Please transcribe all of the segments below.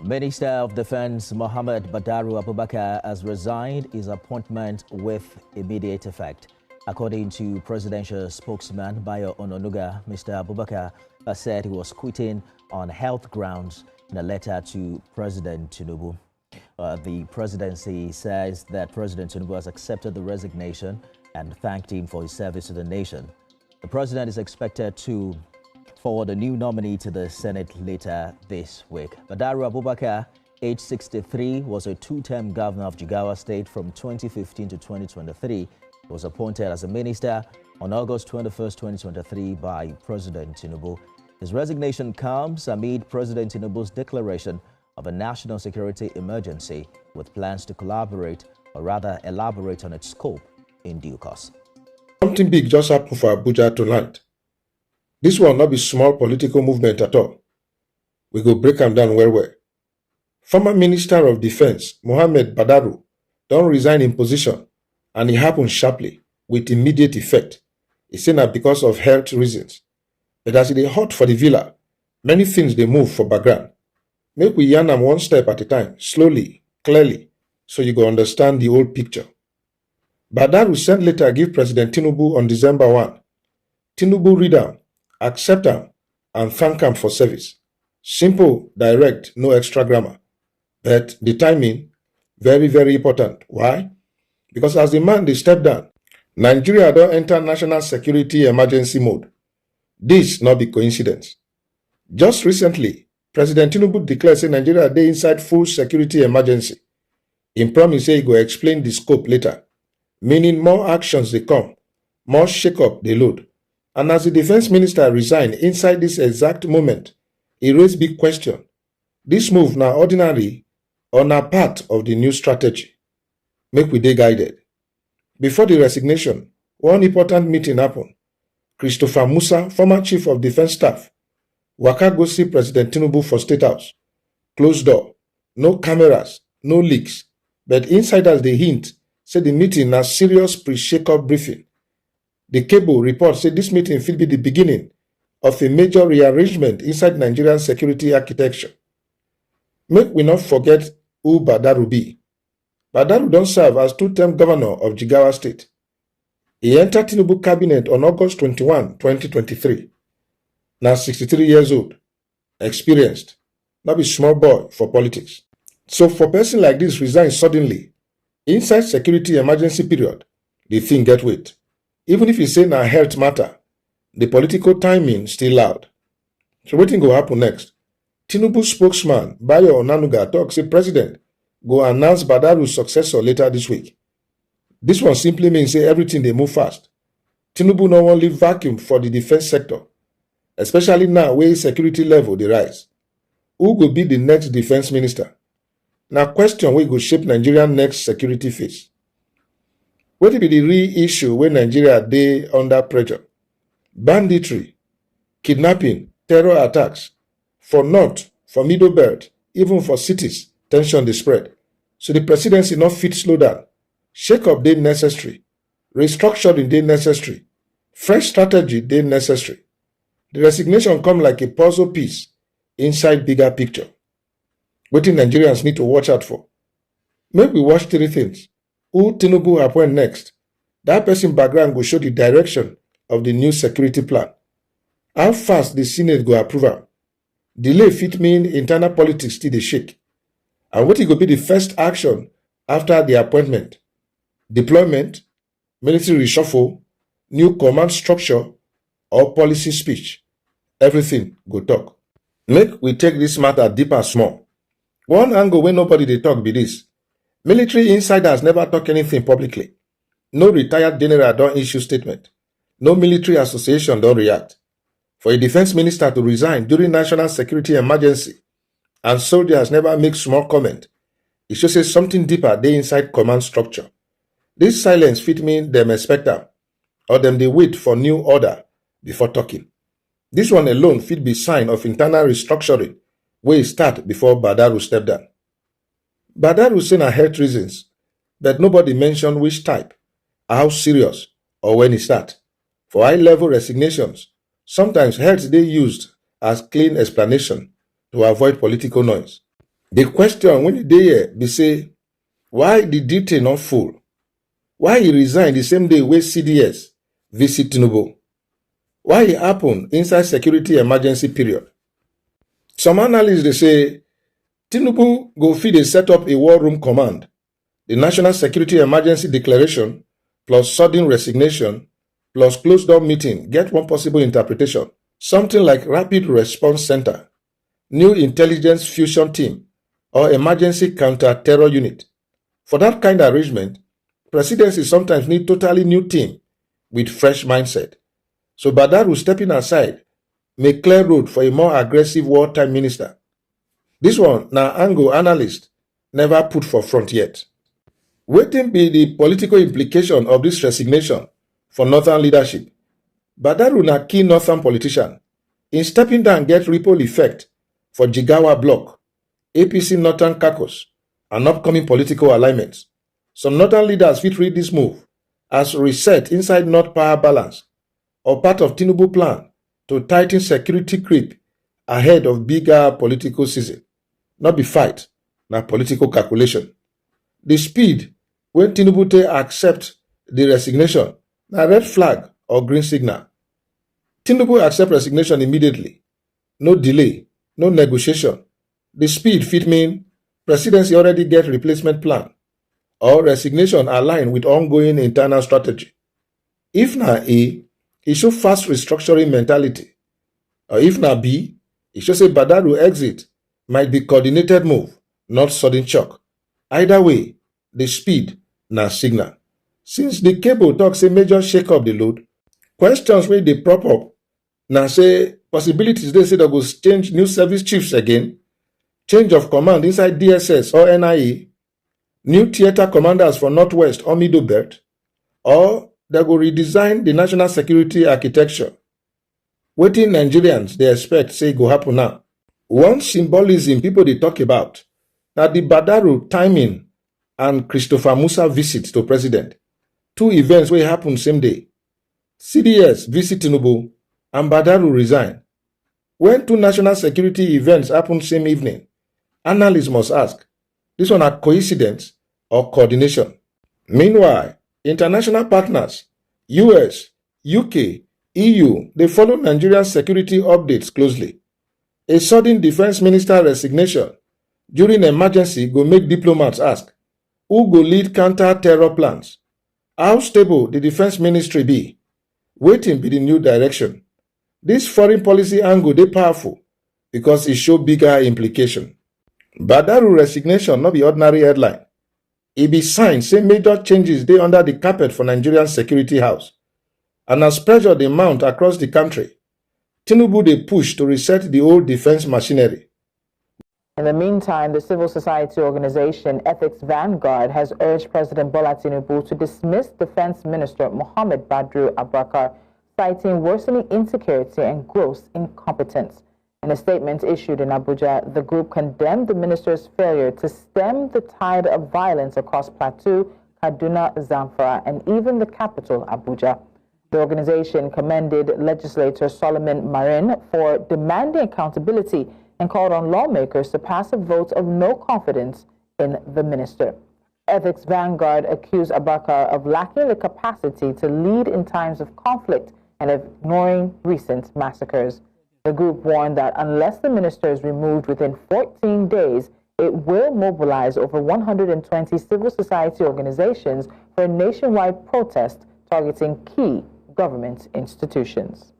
Minister of Defense Mohammed Badaru Abubakar has resigned his appointment with immediate effect. According to presidential spokesman Bayo Ononuga, Mr. Abubakar said he was quitting on health grounds in a letter to President Tinubu. The presidency says that President Tinubu has accepted the resignation and thanked him for his service to the nation. The president is expected to forward a new nominee to the Senate later this week. Badaru Abubakar, age 63, was a two-term governor of Jigawa State from 2015 to 2023. He was appointed as a minister on August 21, 2023 by President Tinubu. His resignation comes amid President Tinubu's declaration of a national security emergency with plans to collaborate, or rather elaborate on its scope in due course. Something big just happened for Abuja tonight. This will not be small political movement at all. We go break them down well. Former Minister of Defense Mohammed Badaru don't resign in position, and it happened sharply with immediate effect. It's saying that because of health reasons. But as it is hot for the villa, many things they move for background. Make we yarn them one step at a time, slowly, clearly, so you go understand the whole picture. Badaru sent letter give President Tinubu on December 1. Tinubu read am, accept am, and thank am for service. Simple, direct, no extra grammar. But the timing, very, very important. Why? Because as the man they step down, Nigeria don't enter national security emergency mode. This not be coincidence. Just recently, President Tinubu declared say Nigeria dey inside full security emergency. In promise say he go explain the scope later, meaning more actions they come, more shake-up they load. And as the defense minister resigned inside this exact moment, he raised big question. This move now ordinary or na part of the new strategy. Make we dey guided. Before the resignation, one important meeting happened. Christopher Musa, former chief of defense staff, waka go see President Tinubu for State House. Closed door, no cameras, no leaks. But insiders they hint say the meeting na serious pre-shake-up briefing. The cable report said this meeting will be the beginning of a major rearrangement inside Nigerian security architecture. Make we not forget who Badaru be. Badaru don't serve as two-term governor of Jigawa State. He entered Tinubu cabinet on August 21, 2023. Now 63 years old, experienced, not be small boy for politics. So for a person like this resign suddenly, inside security emergency period, the thing get weight. Even if you say na health matter, the political timing still loud. So what thing go happen next? Tinubu spokesman Bayo Onanuga talks say president go announce Badaru's successor later this week. This one simply means say everything they move fast. Tinubu no wan leave vacuum for the defense sector, especially now where security level they rise. Who will be the next defense minister? Now question wey go shape Nigerian next security phase. What will be the real issue when Nigeria dey under pressure? Banditry, kidnapping, terror attacks. For north, for middle belt, even for cities, tension dey spread. So the presidency not fit slow down. Shake-up dey necessary. Restructuring dey necessary. Fresh strategy dey necessary. The resignation come like a puzzle piece inside bigger picture. Wetin Nigerians need to watch out for. Make we watch three things. Who Tinubu appoint next? That person background go show the direction of the new security plan. How fast the Senate go approve am? Delay fit mean internal politics still dey shake. And what go be the first action after the appointment? Deployment, military reshuffle, new command structure, or policy speech? Everything go talk. Make we take this matter deeper small. One angle where nobody dey talk be this. Military insiders never talk anything publicly. No retired general don't issue statement. No military association don't react. For a defense minister to resign during national security emergency and soldiers never make small comment, it should say something deeper dey inside command structure. This silence fit mean them expect am, or them they wait for new order before talking. This one alone fit be sign of internal restructuring wey start before Badaru step down. Badaru say na health reasons, but nobody mention which type, how serious, or when it start. For high-level resignations, sometimes health dey used as clean explanation to avoid political noise. The question when they here, they say, why the detail not full? Why he resigned the same day where CDS visit Tinubu? Why it happened inside security emergency period? Some analysts they say Tinubu go feed a set up a war room command, the National Security Emergency Declaration, plus sudden resignation, plus closed door meeting get one possible interpretation. Something like Rapid Response Center, New Intelligence Fusion Team, or Emergency Counter-Terror Unit. For that kind of arrangement, presidency sometimes need totally new team with fresh mindset. So Badaru stepping aside may clear road for a more aggressive wartime minister. This one, now angle analyst never put for front yet. Waiting be the political implication of this resignation for northern leadership. Badaru na key northern politician. In stepping down get ripple effect for Jigawa bloc, APC northern caucus, and upcoming political alignments. Some northern leaders fit read this move as reset inside North power balance or part of Tinubu plan to tighten security creep ahead of bigger political season. Not be fight, na political calculation. The speed when Tinubu accept the resignation, na red flag or green signal. Tinubu accept resignation immediately. No delay, no negotiation. The speed fit mean presidency already get replacement plan or resignation align with ongoing internal strategy. If na A, it show fast restructuring mentality. Or if na B, it show say Badaru exit might be coordinated move, not sudden shock. Either way, the speed na signal. Since the cable talk say major shake up the load, questions wey dey prop up na say possibilities dey say they go change new service chiefs again, change of command inside DSS or NIA, new theater commanders for Northwest or Middle Belt, or they go redesign the national security architecture. Wetin Nigerians dey expect say go happen now. One symbolism people dey talk about na the Badaru timing and Christopher Musa visit to president. Two events wey happen same day. CDS visit Tinubu and Badaru resign. When two national security events happen same evening, analysts must ask, this one a coincidence or coordination? Meanwhile, international partners, US, UK, EU, they follow Nigerian security updates closely. A sudden defense minister resignation during emergency go make diplomats ask, who go lead counter-terror plans? How stable the defense ministry be? Waiting be the new direction. This foreign policy angle dey powerful because it show bigger implication. Badaru resignation not be ordinary headline. It be sign say major changes dey under the carpet for Nigerian security house. And as pressure dey mount across the country, Tinubu dey push to reset the old defense machinery. In the meantime, the civil society organization Ethics Vanguard has urged President Bola Tinubu to dismiss Defense Minister Mohammed Badru Abubakar, citing worsening insecurity and gross incompetence. In a statement issued in Abuja, the group condemned the minister's failure to stem the tide of violence across Plateau, Kaduna, Zamfara, and even the capital, Abuja. The organization commended legislator Solomon Marin for demanding accountability and called on lawmakers to pass a vote of no confidence in the minister. Ethics Vanguard accused Abubakar of lacking the capacity to lead in times of conflict and of ignoring recent massacres. The group warned that unless the minister is removed within 14 days, it will mobilize over 120 civil society organizations for a nationwide protest targeting key government institutions.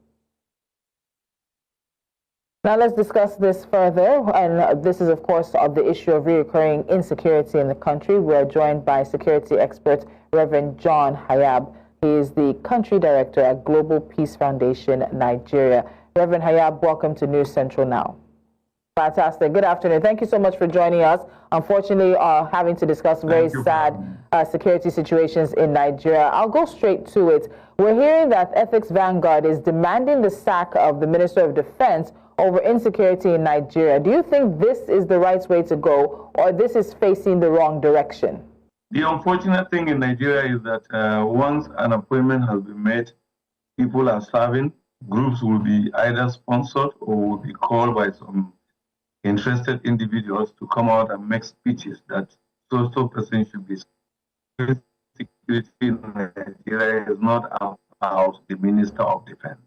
Now let's discuss this further, and this is of course of the issue of recurring insecurity in the country. We are joined by security expert Reverend John Hayab. He is the country director at Global Peace Foundation, Nigeria. Reverend Hayab, welcome to News Central Now. Fantastic. Good afternoon. Thank you so much for joining us. Unfortunately, having to discuss very sad security situations in Nigeria. I'll go straight to it. We're hearing that Ethics Vanguard is demanding the sack of the Minister of Defense over insecurity in Nigeria. Do you think this is the right way to go, or this is facing the wrong direction? The unfortunate thing in Nigeria is that once an appointment has been made, people are serving. Groups will be either sponsored or will be called by some interested individuals to come out and make speeches that so person should be. Security in Nigeria is not about the Minister of Defense.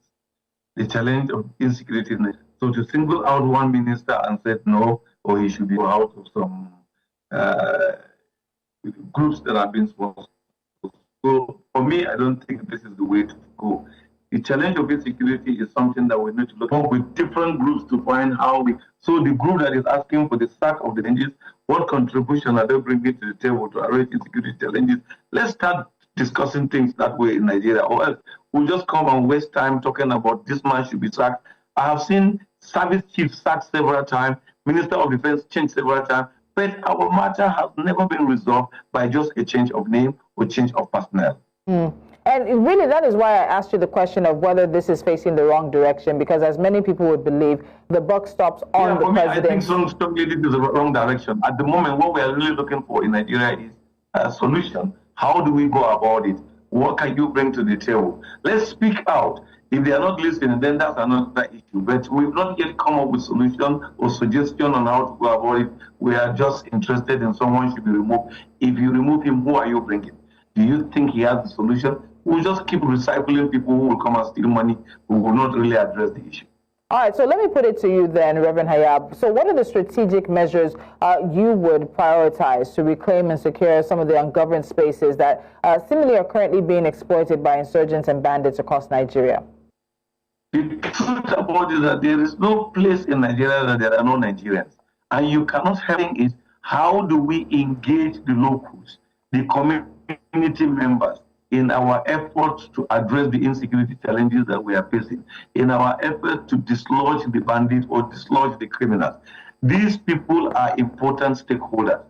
The challenge of insecurity. So to single out one minister and say no, or he should be out of some groups that have been sponsored. So for me, I don't think this is the way to go. The challenge of insecurity is something that we need to look at with different groups to find how we. So the group that is asking for the sack of the challenges, what contribution are they bringing to the table to arrange insecurity challenges? Let's start discussing things that way in Nigeria, or else we'll just come and waste time talking about this man should be sacked. I have seen service chiefs sacked several times, Minister of Defense changed several times, but our matter has never been resolved by just a change of name or change of personnel. And really, that is why I asked you the question of whether this is facing the wrong direction, because as many people would believe, the buck stops on the president. I think strongly this is the wrong direction. At the moment, what we are really looking for in Nigeria is a solution. How do we go about it? What can you bring to the table? Let's speak out. If they are not listening, then that's another issue. But we've not yet come up with solution or suggestion on how to go about it. We are just interested in someone should be removed. If you remove him, who are you bringing? Do you think he has the solution? We'll just keep recycling people who will come and steal money, who will not really address the issue. All right, so let me put it to you then, Reverend Hayab. So what are the strategic measures you would prioritize to reclaim and secure some of the ungoverned spaces that seemingly are currently being exploited by insurgents and bandits across Nigeria? The truth about it is that there is no place in Nigeria that there are no Nigerians. And you cannot help it. How do we engage the locals, the community members, in our efforts to address the insecurity challenges that we are facing, in our effort to dislodge the bandits or dislodge the criminals? These people are important stakeholders.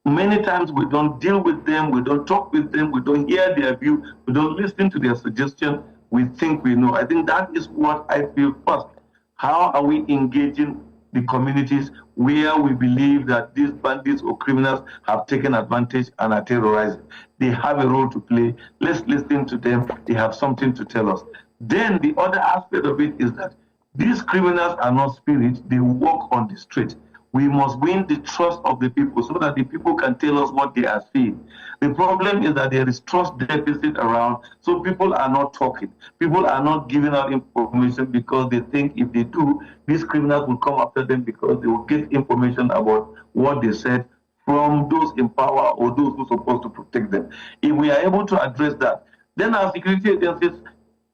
Many times we don't deal with them, we don't talk with them, we don't hear their view, we don't listen to their suggestion. We think we know. I think that is what I feel first. How are we engaging the communities where we believe that these bandits or criminals have taken advantage and are terrorizing? They have a role to play. Let's listen to them. They have something to tell us. Then the other aspect of it is that these criminals are not spirits. They walk on the street. We must win the trust of the people so that the people can tell us what they are seeing. The problem is that there is trust deficit around, so people are not talking. People are not giving out information because they think if they do, these criminals will come after them because they will get information about what they said from those in power or those who are supposed to protect them. If we are able to address that, then our security agencies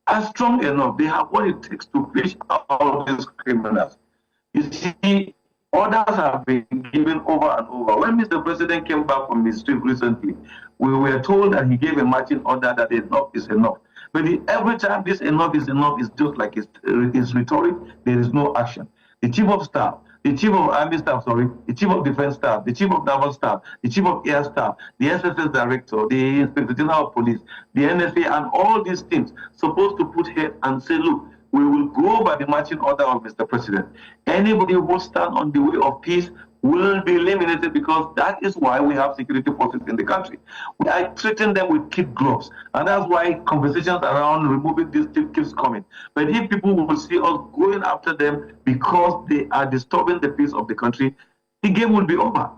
are strong enough. They have what it takes to fish out these criminals. You see, orders have been given over and over. When Mr. President came back from his trip recently, we were told that he gave a marching order that enough is enough. But every time this enough is just like it's rhetoric, there is no action. The chief of staff, the chief of army staff, the chief of defense staff, the chief of naval staff, the chief of air staff, the SSS director, the inspector general of police, the NSA, and all these things supposed to put head and say, look, we will go by the marching order of Mr. President. Anybody who stands on the way of peace will be eliminated, because that is why we have security forces in the country. We are treating them with kid gloves, and that's why conversations around removing this thing keeps coming. But if people will see us going after them because they are disturbing the peace of the country, the game will be over.